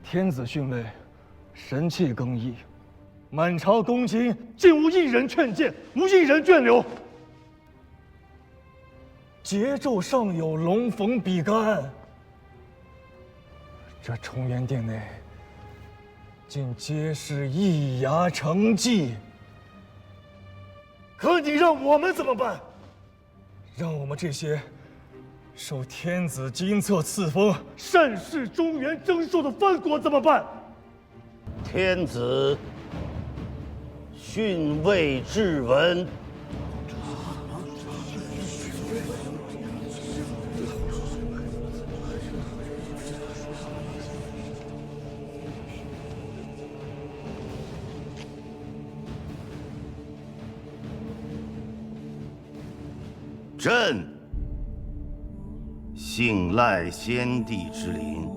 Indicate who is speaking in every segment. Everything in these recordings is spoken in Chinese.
Speaker 1: 天子逊位，神器更易，满朝公卿竟无一人劝谏，无一人眷留。桀纣尚有龙逢比干，这崇元殿内竟皆是易牙成疾。可你让我们怎么办？让我们这些受天子金册赐封、善事中原征收的藩国怎么办？
Speaker 2: 天子训位至文。朕信赖先帝之灵，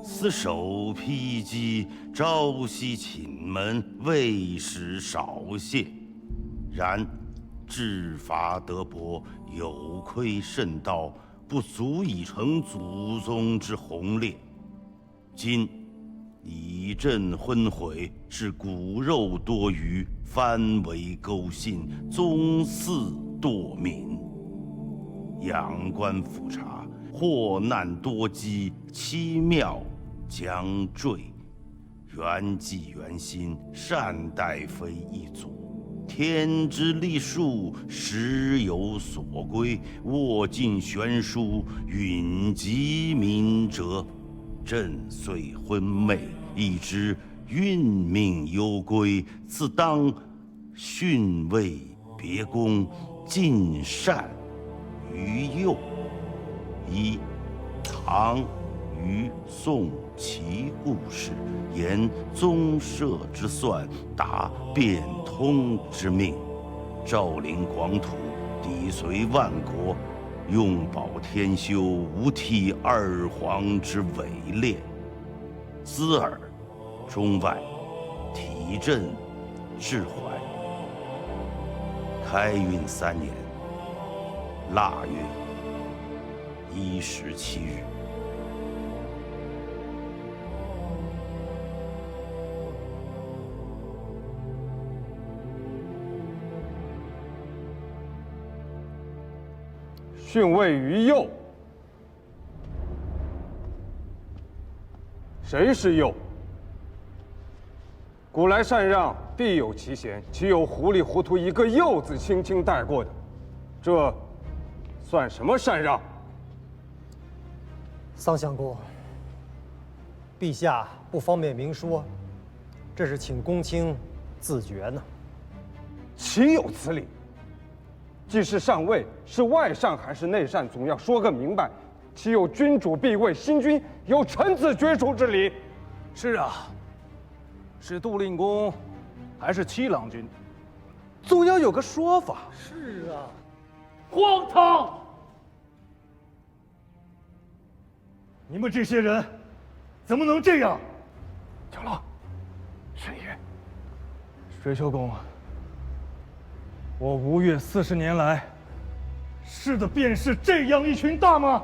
Speaker 2: 司守披击，朝夕寝门，未使少谢。然治伐德薄，有亏甚道，不足以承祖宗之宏烈。今以朕昏悔，致骨肉多余，藩围勾信，宗嗣堕泯。仰观复察，祸难多积，七庙将坠。元纪元心，善待非一祖。天之历数，时有所归。握尽悬殊，允及民哲。朕虽昏昧，亦知运命攸归，自当训位别功，尽善于幼。一唐虞宋齐故事，言宗社之算，达变通之命。照临广土，抵随万国，用保天修，无替二皇之伪劣。兹尔中外，体朕释怀。开运3年腊月17日。
Speaker 3: 训位于右。谁是右？古来禅让必有其贤，岂有糊里糊涂一个右字轻轻带过的？这算什么禅让？
Speaker 4: 桑相公，陛下不方便明说，这是请公卿自决呢。
Speaker 3: 岂有此理！既是上位，是外禅还是内禅，总要说个明白。岂有君主必为新君，由臣子决出之理？
Speaker 5: 是啊，是杜令公，还是七郎君，总要有个说法。
Speaker 4: 是啊，
Speaker 1: 荒唐！你们这些人怎么能这样？
Speaker 3: 长老，神爷，
Speaker 1: 水秋公，我吴越40年来，是的便是这样一群大吗？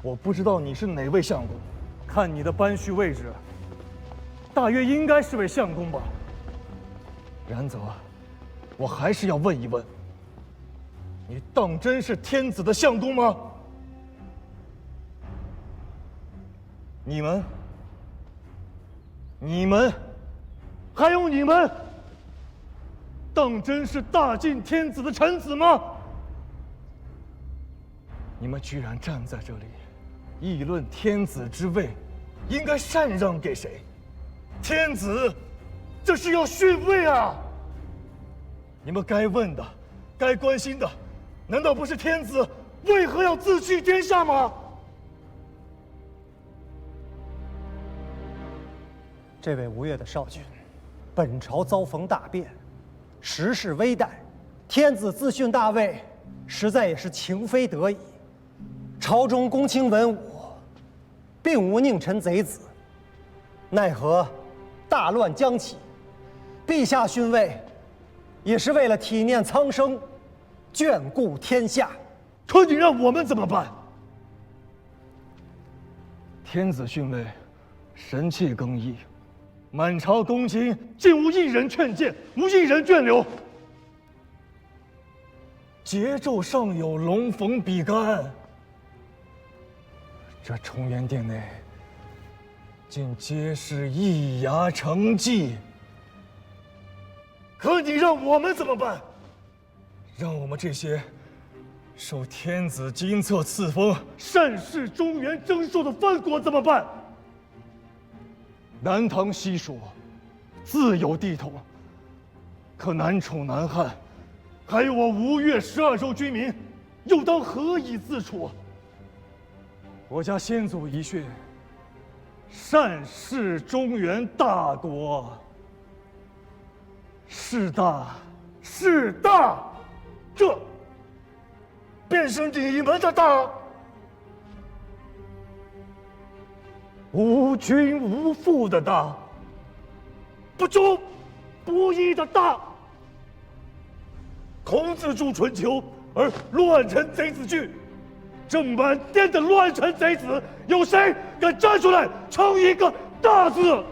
Speaker 1: 我不知道你是哪位相公，看你的班序位置，大约应该是位相公吧。然则，我还是要问一问，你当真是天子的相公吗？你们，还有你们，当真是大晋天子的臣子吗？你们居然站在这里，议论天子之位应该禅让给谁？天子，这是要逊位啊！你们该问的，该关心的，难道不是天子为何要自弃天下吗？
Speaker 4: 这位吴越的少君，本朝遭逢大变，时势危殆，天子自训大位，实在也是情非得已。朝中公卿文武，并无佞臣贼子，奈何大乱将起，陛下逊位，也是为了体念苍生，眷顾天下。
Speaker 1: 可你让我们怎么办？天子逊位，神器更易，满朝公卿竟无一人劝谏，无一人眷留。桀纣尚有龙逢比干，这崇元殿内竟皆是易牙成疾。可你让我们怎么办？让我们这些受天子金册赐封、善事中原征收的藩国怎么办？南唐西蜀自有地头，可南楚南汉，还有我吴越12州军民，又当何以自处？我家先祖遗训：善事中原大国。势大，势大，这便是你们的大。无君无父的大，不忠不义的大。孔子著春秋，而乱臣贼子惧。这满殿的乱臣贼子，有谁敢站出来称一个大字？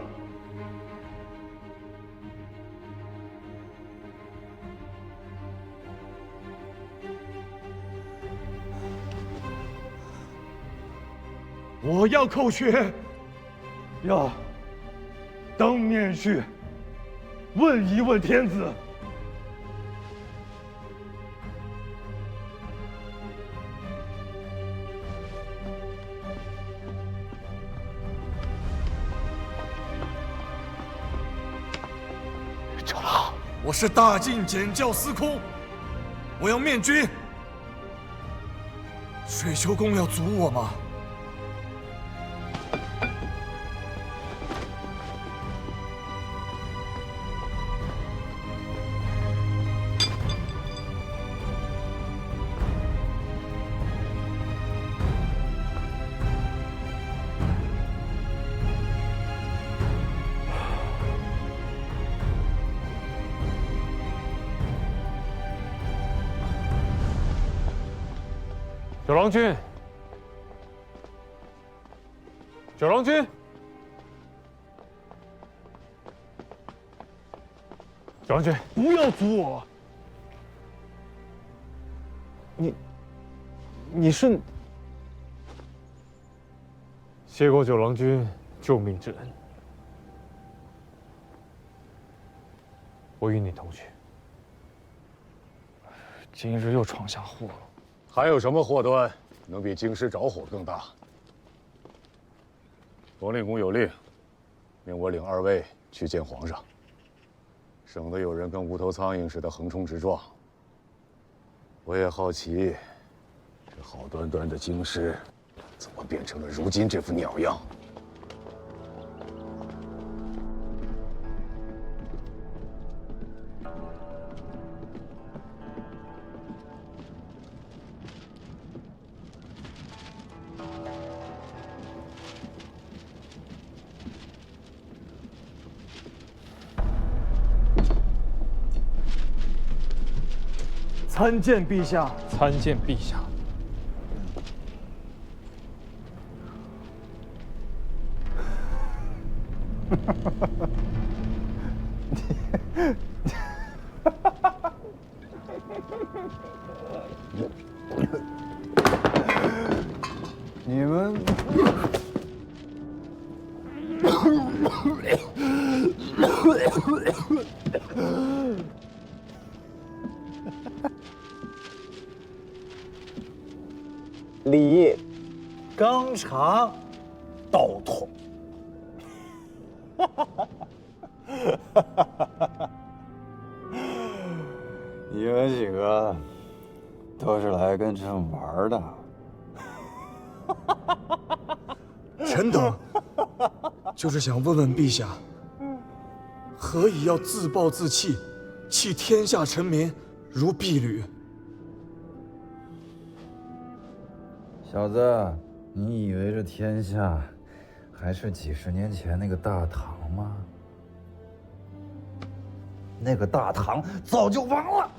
Speaker 1: 我要叩缺，要当面去问一问天子。长老，我是大晋检校司空，我要面君。水丘公要阻我吗？
Speaker 3: 九郎君，九郎君，九郎君，
Speaker 1: 不要阻我！
Speaker 3: 你是谢过九郎君救命之恩，我与你同去。
Speaker 1: 今日又闯下祸了。
Speaker 6: 还有什么祸端能比京师着火更大？冯令公有令，命我领2位去见皇上，省得有人跟无头苍蝇似的横冲直撞。我也好奇，这好端端的京师，怎么变成了如今这副鸟样？
Speaker 1: 参见陛下。
Speaker 3: 参见陛下。
Speaker 6: 你们
Speaker 4: 礼纲常道统。
Speaker 7: 你们几个都是来跟朕玩的。
Speaker 1: 臣等就是想问问陛下，何以要自暴自弃，弃天下臣民如敝履？
Speaker 7: 小子，你以为这天下还是几十年前那个大唐吗？那个大唐早就亡了。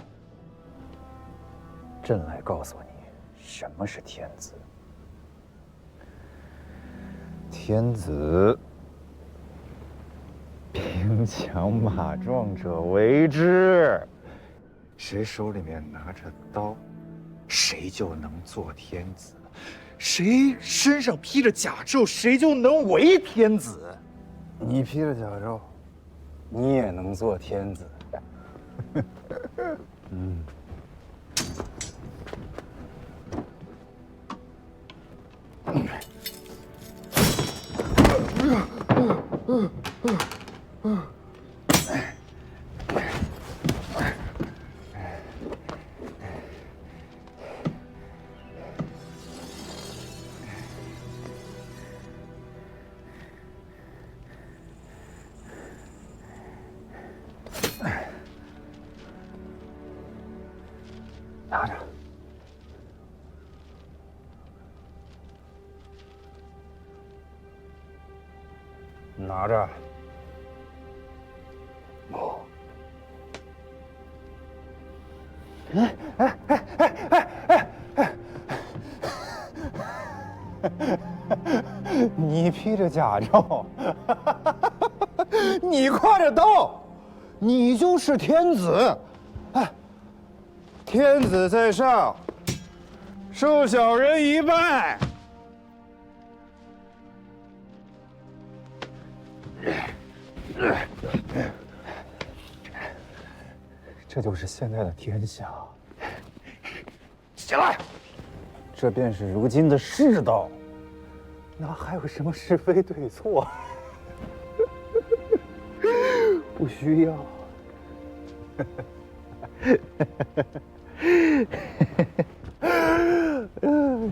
Speaker 7: 朕来告诉你，什么是天子？天子，兵强马壮者为之。谁手里面拿着刀，谁就能做天子；谁身上披着甲胄，谁就能为天子。你披着甲胄，你也能做天子。嗯。拿着。拿着。你披着甲胄，你挎着刀，你就是天子。哎，天子在上，受小人一拜。这就是现在的天下。起来！这便是如今的世道，哪还有什么是非对错？不需要。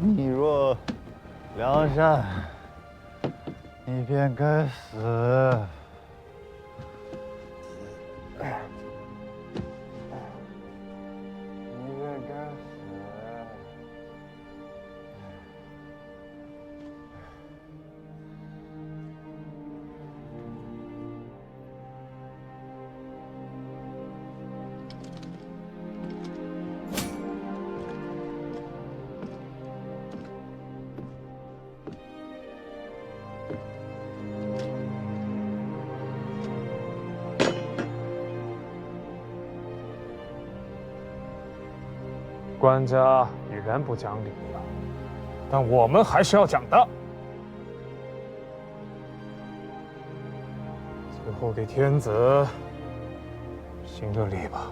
Speaker 7: 你若良善，你便该死。
Speaker 3: 官家已然不讲理了，但我们还是要讲的。最后给天子行个礼吧。